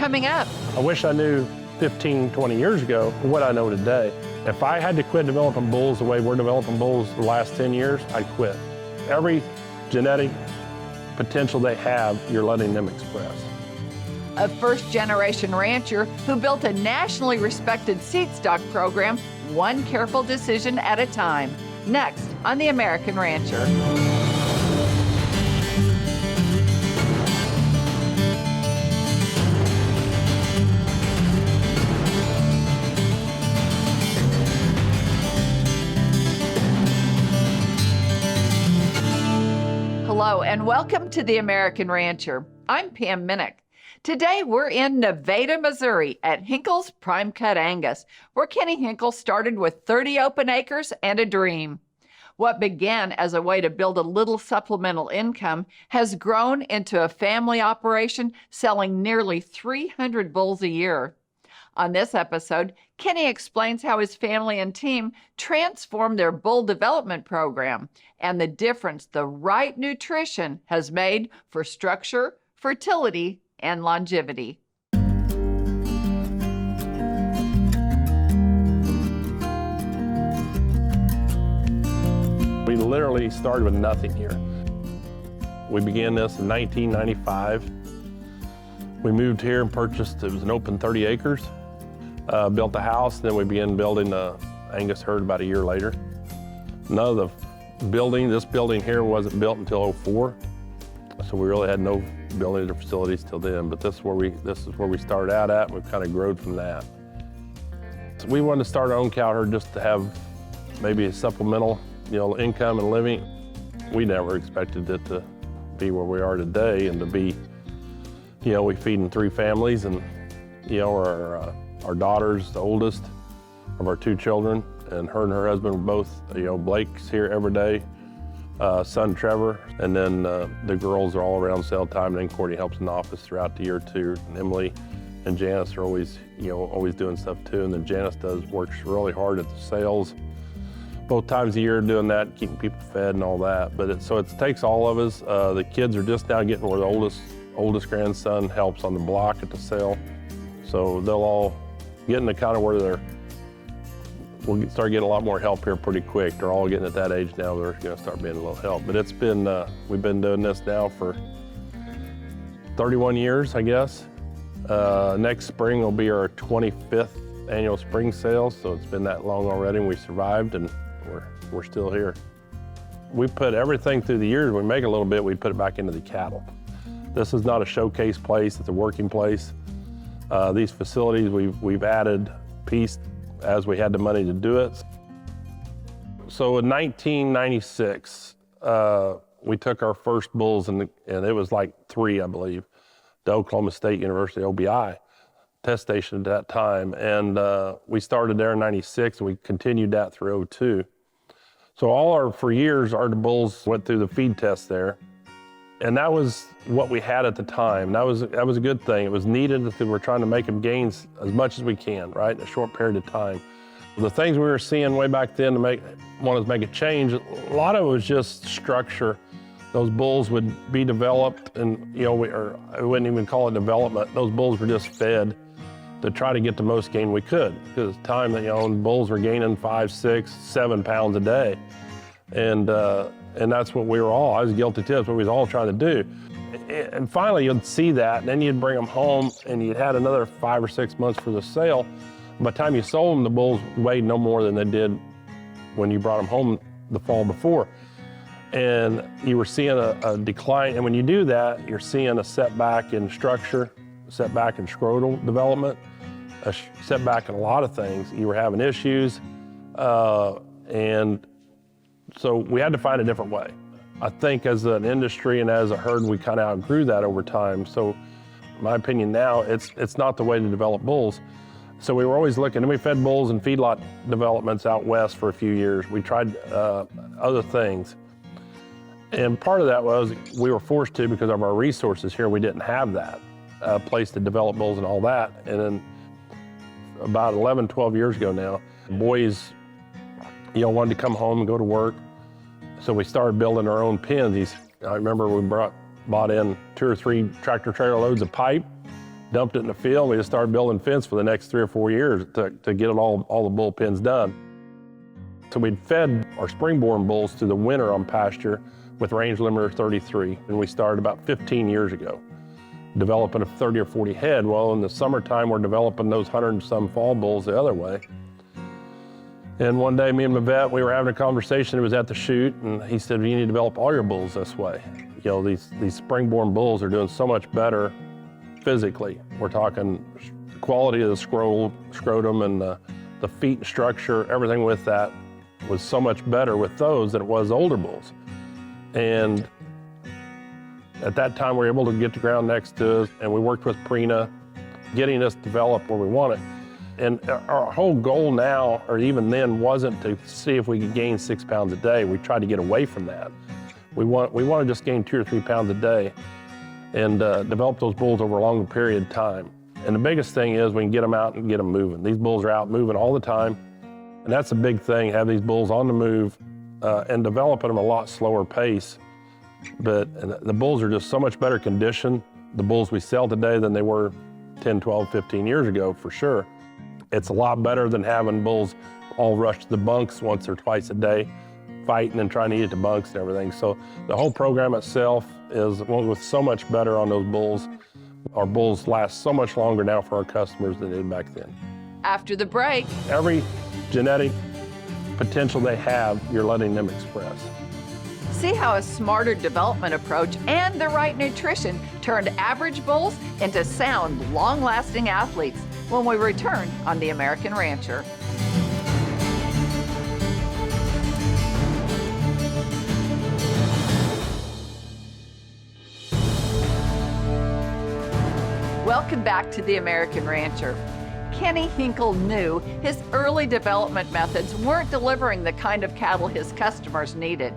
coming up. I wish I knew 15, 20 years ago what I know today. If I had to quit developing bulls the way we're developing bulls the last 10 years, I'd quit. Every genetic potential they have, you're letting them express. A first-generation rancher who built a nationally respected seed stock program, one careful decision at a time. Next on The American Rancher. Hello and welcome to The American Rancher. I'm Pam Minnick. Today we're in Nevada, Missouri at Hinkle's Prime Cut Angus, where Kenny Hinkle started with 30 open acres and a dream. What began as a way to build a little supplemental income has grown into a family operation selling nearly 300 bulls a year. On this episode, Kenny explains how his family and team transformed their bull development program and the difference the right nutrition has made for structure, fertility, and longevity. We literally started with nothing here. We began this in 1995. We moved here and purchased, it was an open 30 acres. Built a house, then we began building the Angus herd about a year later. None of the this building here wasn't built until '04, so we really had no buildings or facilities till then, but this is where we started out at, and we've kind of grown from that. So we wanted to start our own cow herd just to have maybe a supplemental, income and living. We never expected it to be where we are today and to be, we feeding 3 families and, our daughter's the oldest of our 2 children, and her husband were both, Blake's here every day, son Trevor, and then the girls are all around sale time, and then Courtney helps in the office throughout the year too. And Emily and Janice are always doing stuff too, and then Janice works really hard at the sales, both times a year doing that, keeping people fed and all that. But it takes all of us. The kids are just now getting where the oldest grandson helps on the block at the sale, so they'll all get into kind of where we'll start getting a lot more help here pretty quick. They're all getting at that age now where they're going to start being a little help. But it's been, we've been doing this now for 31 years, I guess. Next spring will be our 25th annual spring sale, so it's been that long already, and we survived, and we're still here. We put everything through the years. We make a little bit, we put it back into the cattle. This is not a showcase place, it's a working place. These facilities, we've added piece as we had the money to do it. So in 1996, we took our first bulls, and it was like 3, I believe, to Oklahoma State University, OBI, test station at that time. And we started there in 96, and we continued that through 02. So for years, our bulls went through the feed test there. And that was what we had at the time. That was a good thing. It was needed. We're trying to make them gains as much as we can, right, in a short period of time. The things we were seeing way back then to want to make a change, a lot of it was just structure. Those bulls would be developed, and I wouldn't even call it development. Those bulls were just fed to try to get the most gain we could. Because at the time, bulls were gaining 5, 6, 7 pounds a day. And that's what we were all, I was guilty too, that's what we was all trying to do. And finally you'd see that, and then you'd bring them home, and you'd had another 5 or 6 months for the sale. By the time you sold them, the bulls weighed no more than they did when you brought them home the fall before. And you were seeing a decline, and when you do that, you're seeing a setback in structure, setback in scrotal development, a setback in a lot of things. You were having issues, and so we had to find a different way. I think as an industry and as a herd, we kind of outgrew that over time. So in my opinion now, it's not the way to develop bulls. So we were always looking, and we fed bulls and feedlot developments out west for a few years. We tried other things. And part of that was we were forced to because of our resources here. We didn't have that place to develop bulls and all that. And then about 11, 12 years ago now, boys wanted to come home and go to work. So we started building our own pens. I remember we bought in 2 or 3 tractor trailer loads of pipe dumped it in the field. We just started building fence for the next 3 or 4 years to get all the bull pens done. So we'd fed our spring-born bulls through the winter on pasture with range limiter 33, and we started about 15 years ago, developing a 30 or 40 head. Well, in the summertime, we're developing those 100 and some fall bulls the other way. And one day, me and my vet, we were having a conversation. He was at the chute, and he said, you need to develop all your bulls this way. You know, these spring-born bulls are doing so much better physically. We're talking the quality of the scrotum and the feet structure, everything with that was so much better with those than it was older bulls. And at that time, we were able to get the ground next to us, and we worked with Purina, getting us developed where we want it. And our whole goal now, or even then, wasn't to see if we could gain 6 pounds a day. We tried to get away from that. We want to just gain 2 or 3 pounds a day and develop those bulls over a longer period of time. And the biggest thing is we can get them out and get them moving. These bulls are out moving all the time. And that's a big thing, have these bulls on the move and developing them at a lot slower pace. But the bulls are just so much better condition, the bulls we sell today, than they were 10, 12, 15 years ago, for sure. It's a lot better than having bulls all rush to the bunks once or twice a day, fighting and trying to eat at the bunks and everything. So the whole program itself is with so much better on those bulls. Our bulls last so much longer now for our customers than they did back then. After the break, every genetic potential they have, you're letting them express. See how a smarter development approach and the right nutrition turned average bulls into sound, long-lasting athletes when we return on The American Rancher. Welcome back to The American Rancher. Kenny Hinkle knew his early development methods weren't delivering the kind of cattle his customers needed.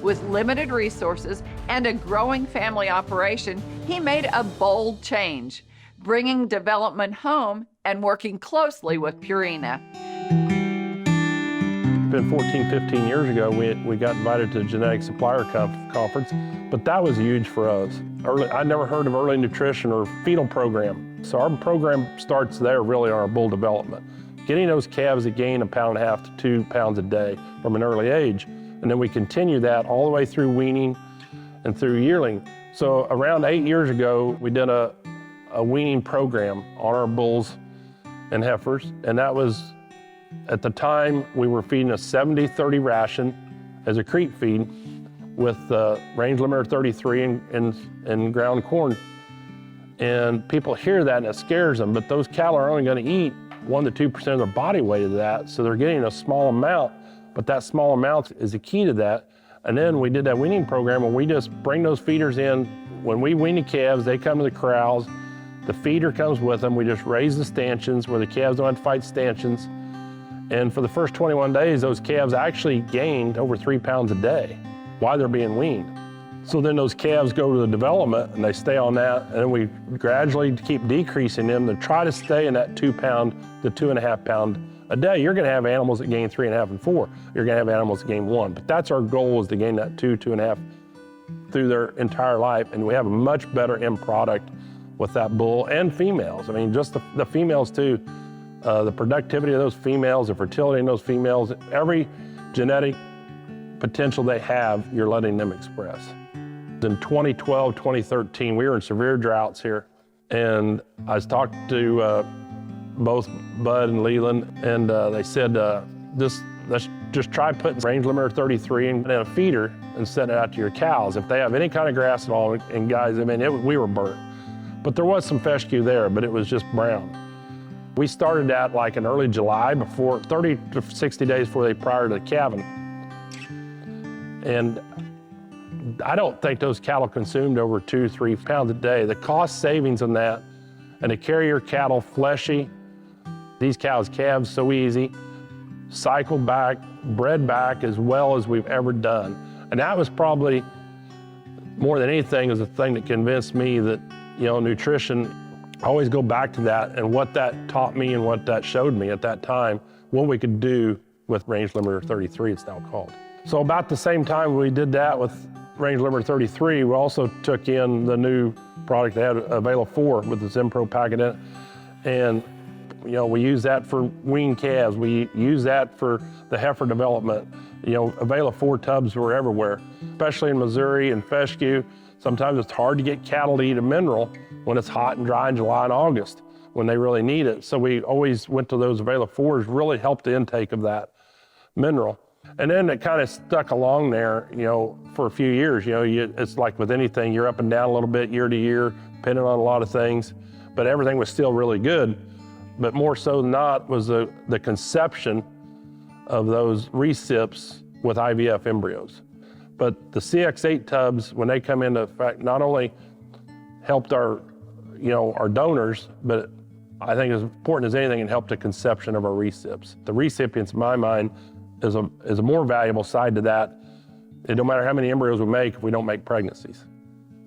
With limited resources and a growing family operation, he made a bold change, bringing development home and working closely with Purina. Been 14, 15 years ago, we got invited to the Genetic Supplier Conference, but that was huge for us. I never heard of early nutrition or fetal program. So our program starts there really on our bull development. Getting those calves to gain 1.5 pounds to 2 pounds a day from an early age. And then we continue that all the way through weaning and through yearling. So around 8 years ago, we did a weaning program on our bulls and heifers. And that was, at the time, we were feeding a 70-30 ration as a creep feed with range limiter 33 and ground corn. And people hear that and it scares them, but those cattle are only going to eat 1% to 2% of their body weight of that, so they're getting a small amount, but that small amount is the key to that. And then we did that weaning program where we just bring those feeders in. When we wean the calves, they come to the corrals, the feeder comes with them, we just raise the stanchions where the calves don't have to fight stanchions. And for the first 21 days, those calves actually gained over 3 pounds a day while they're being weaned. So then those calves go to the development and they stay on that, and then we gradually keep decreasing them to try to stay in that 2 pound to 2.5 pound a day. You're gonna have animals that gain 3.5 and 4. You're gonna have animals that gain 1, but that's our goal, is to gain that 2.5 through their entire life, and we have a much better end product with that bull and females. I mean, just the females too, the productivity of those females, the fertility in those females, every genetic potential they have, you're letting them express. In 2012, 2013, we were in severe droughts here, and I was talking to both Bud and Leland, and they said, let's just try putting range limiter 33 in a feeder and sending it out to your cows. If they have any kind of grass at all, and guys, I mean, we were burnt. But there was some fescue there, but it was just brown. We started that like in early July, before 30 to 60 days prior to the calving. And I don't think those cattle consumed over 2-3 pounds a day. The cost savings on that, and to carry your cattle fleshy, these cows calves so easy, cycle back, bred back as well as we've ever done. And that was probably, more than anything, is the thing that convinced me that, you know, nutrition, I always go back to that and what that taught me and what that showed me at that time, what we could do with range limiter 33, it's now called. So about the same time we did that with range limiter 33, we also took in the new product. They had Avela 4 with the Zenpro packet in it. And we use that for weaned calves. We use that for the heifer development. Avela 4 tubs were everywhere, especially in Missouri and fescue. Sometimes it's hard to get cattle to eat a mineral when it's hot and dry in July and August, when they really need it. So we always went to those Avela 4s, really helped the intake of that mineral. And then it kind of stuck along there, for a few years. It's like with anything, you're up and down a little bit year to year, depending on a lot of things, but everything was still really good. But more so than not was the conception of those recips with IVF embryos. But the CX8 tubs, when they come into effect, not only helped our donors, but I think as important as anything, it helped the conception of our recips. The recipients, in my mind, is a more valuable side to that. It don't matter how many embryos we make if we don't make pregnancies.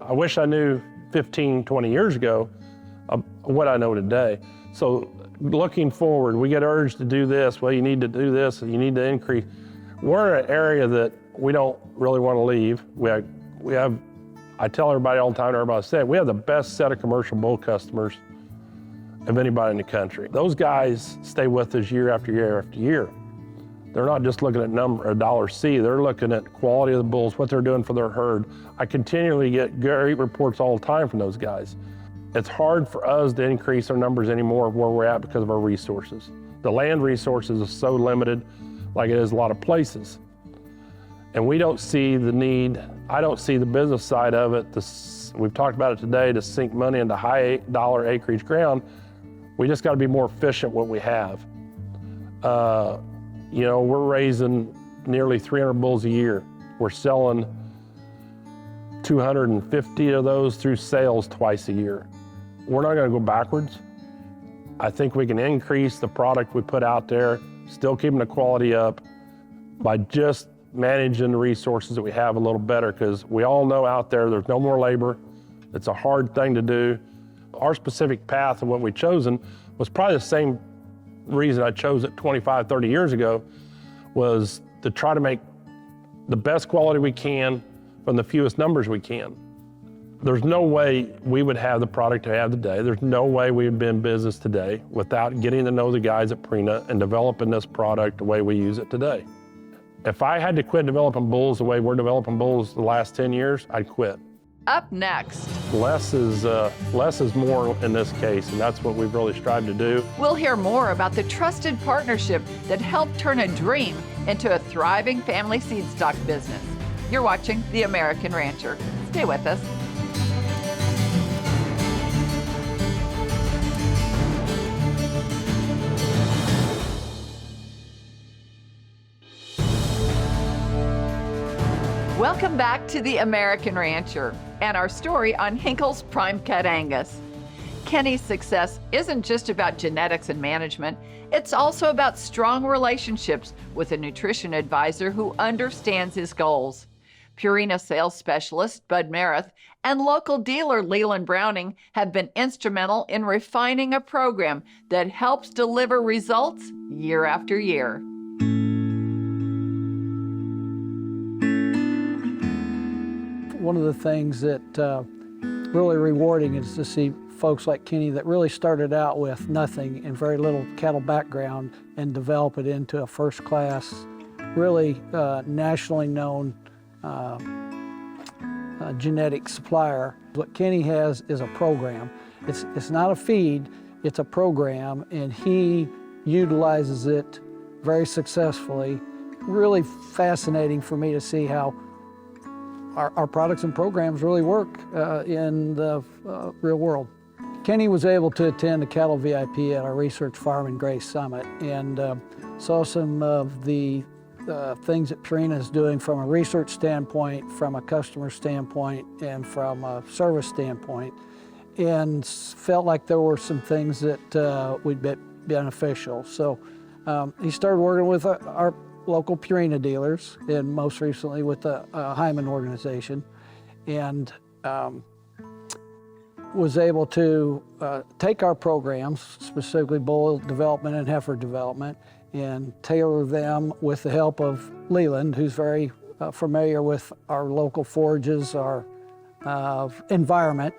I wish I knew 15, 20 years ago what I know today. So looking forward, we get urged to do this. Well, you need to do this, and you need to increase. We're in an area that we don't really want to leave. We have, I tell everybody all the time, everybody says, we have the best set of commercial bull customers of anybody in the country. Those guys stay with us year after year after year. They're not just looking at dollar C, they're looking at quality of the bulls, what they're doing for their herd. I continually get great reports all the time from those guys. It's hard for us to increase our numbers anymore where we're at because of our resources. The land resources are so limited, like it is a lot of places. And we don't see the need, I don't see the business side of it. We've talked about it today, to sink money into high dollar acreage ground. We just got to be more efficient what we have. We're raising nearly 300 bulls a year. We're selling 250 of those through sales twice a year. We're not going to go backwards. I think we can increase the product we put out there, still keeping the quality up, by just managing the resources that we have a little better, because we all know out there's no more labor. It's a hard thing to do. Our specific path of what we've chosen was probably the same reason I chose it 25, 30 years ago, was to try to make the best quality we can from the fewest numbers we can. There's no way we would have the product we have today. There's no way we would be in business today without getting to know the guys at Purina and developing this product the way we use it today. If I had to quit developing bulls the way we're developing bulls the last 10 years, I'd quit. Up next, Less is more in this case, and that's what we've really strived to do. we'll hear more about the trusted partnership that helped turn a dream into a thriving family seed stock business. You're watching The American Rancher. Stay with us. Welcome back to The American Rancher and our story on Hinkle's Prime Cut Angus. Kenny's success isn't just about genetics and management, it's also about strong relationships with a nutrition advisor who understands his goals. Purina sales specialist Bud Meredith and local dealer Leland Browning have been instrumental in refining a program that helps deliver results year after year. One of the things that really rewarding is to see folks like Kenny that really started out with nothing and very little cattle background and develop it into a first-class, really nationally known genetic supplier. What Kenny has is a program. It's not a feed, it's a program, and he utilizes it very successfully. Really fascinating for me to see how our products and programs really work in the real world. Kenny was able to attend a cattle VIP at our Research Farm and Grace Summit and saw some of the things that Purina is doing from a research standpoint, from a customer standpoint, and from a service standpoint, and felt like there were some things that would be beneficial. So he started working with our local Purina dealers, and most recently with the Hyman organization, and was able to take our programs, specifically bull development and heifer development, and tailor them with the help of Leland, who's very familiar with our local forages, our environment,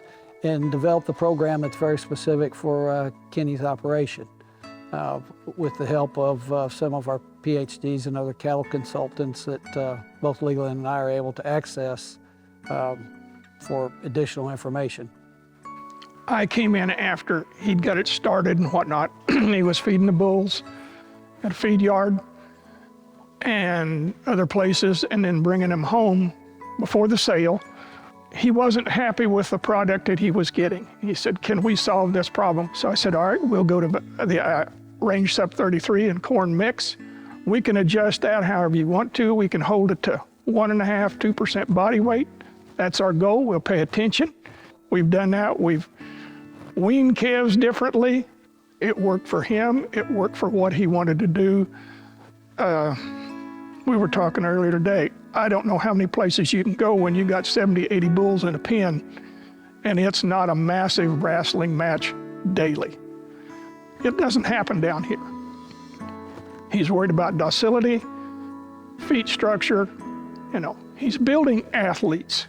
and developed a program that's very specific for Kenny's operation. With the help of some of our PhDs and other cattle consultants that both Leland and I are able to access for additional information. I came in after he'd got it started and whatnot. He was feeding the bulls at a feed yard and other places, and then bringing them home before the sale. He wasn't happy with the product that he was getting. He said, "Can we solve this problem?" So I said, "All right, we'll go to the Range Sup 33 and corn mix. We can adjust that however you want to. We can hold it to 1.5%, 2% body weight. That's our goal. We'll pay attention." We've done that. We've weaned calves differently. It worked for him. It worked for what he wanted to do. We were talking earlier today. I don't know how many places you can go when you got 70, 80 bulls in a pen, and it's not a massive wrestling match daily. It doesn't happen down here. He's worried about docility, feet structure. You know, he's building athletes,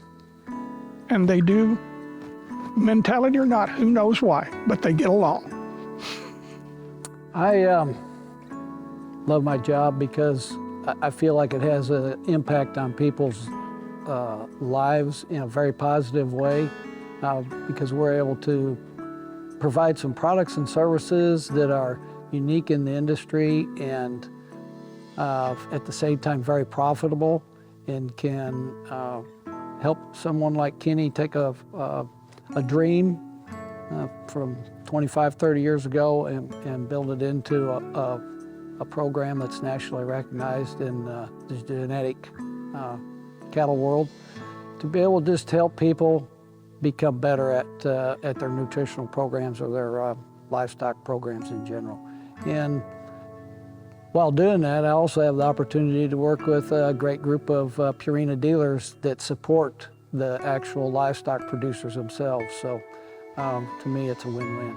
and they do, mentality or not, who knows why, but they get along. I love my job because I feel like it has an impact on people's lives in a very positive way, because we're able to provide some products and services that are unique in the industry and at the same time very profitable, and can help someone like Kenny take a dream from 25, 30 years ago and build it into a program that's nationally recognized in the genetic cattle world, to be able to just help people become better at their nutritional programs or their livestock programs in general. And while doing that, I also have the opportunity to work with a great group of Purina dealers that support the actual livestock producers themselves. So to me, it's a win-win.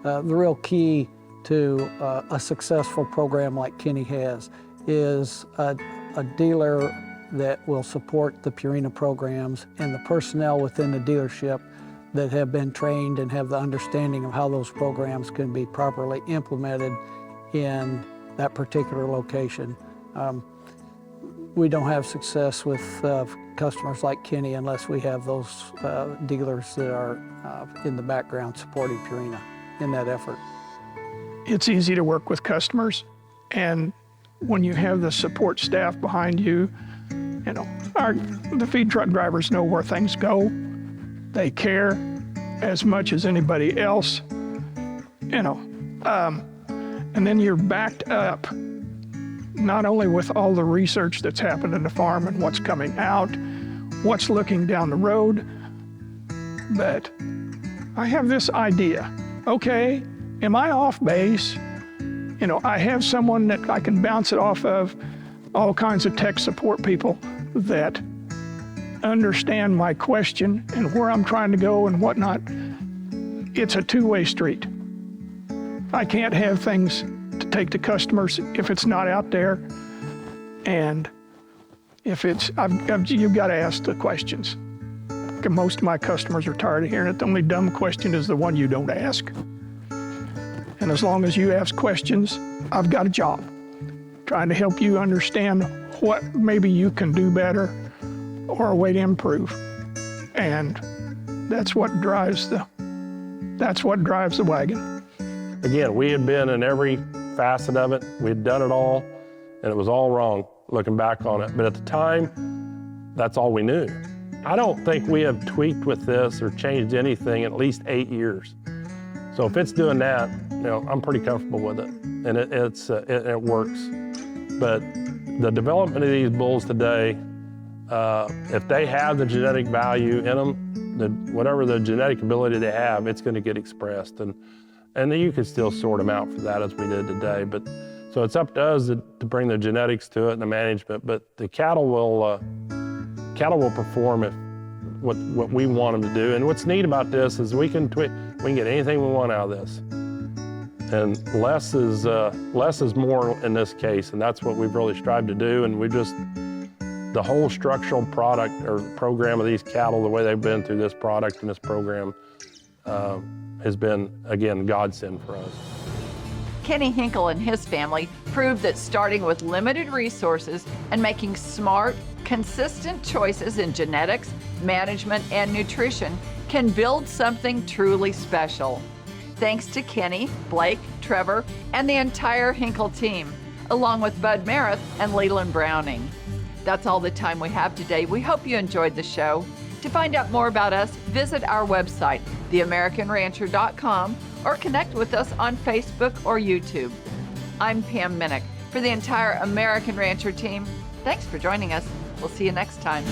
The real key to a successful program like Kenny has is a dealer that will support the Purina programs and the personnel within the dealership that have been trained and have the understanding of how those programs can be properly implemented in that particular location. We don't have success with customers like Kenny unless we have those dealers that are in the background supporting Purina in that effort. It's easy to work with customers, and when you have the support staff behind you, you know, the feed truck drivers know where things go. They care as much as anybody else, you know. And then you're backed up not only with all the research that's happened in the farm and what's coming out, what's looking down the road, but I have this idea. Okay, am I off base? You know, I have someone that I can bounce it off of, all kinds of tech support people that understand my question and where I'm trying to go and whatnot. It's a two-way street. I can't have things to take to customers if it's not out there, and if it's, you've got to ask the questions. Most of my customers are tired of hearing it. The only dumb question is the one you don't ask. And as long as you ask questions, I've got a job. Trying to help you understand what maybe you can do better or a way to improve. And that's what drives the wagon. Again, we had been in every facet of it. We'd done it all, and it was all wrong looking back on it. But at the time, that's all we knew. I don't think we have tweaked with this or changed anything in at least 8 years. So if it's doing that, you know, I'm pretty comfortable with it, and it works. But the development of these bulls today, if they have the genetic value in them, whatever the genetic ability they have, it's going to get expressed, and then you can still sort them out for that as we did today. But so it's up to us to bring the genetics to it and the management. But the cattle will perform if what we want them to do. And what's neat about this is we can get anything we want out of this. And less is more in this case, and that's what we've really strived to do. And the The whole structural product or program of these cattle, the way they've been through this product and this program has been, again, godsend for us. Kenny Hinkle and his family proved that starting with limited resources and making smart, consistent choices in genetics, management, and nutrition can build something truly special. Thanks to Kenny, Blake, Trevor, and the entire Hinkle team, along with Bud Merritt and Leland Browning. That's all the time we have today. We hope you enjoyed the show. To find out more about us, visit our website, theamericanrancher.com, or connect with us on Facebook or YouTube. I'm Pam Minnick. For the entire American Rancher team, thanks for joining us. We'll see you next time.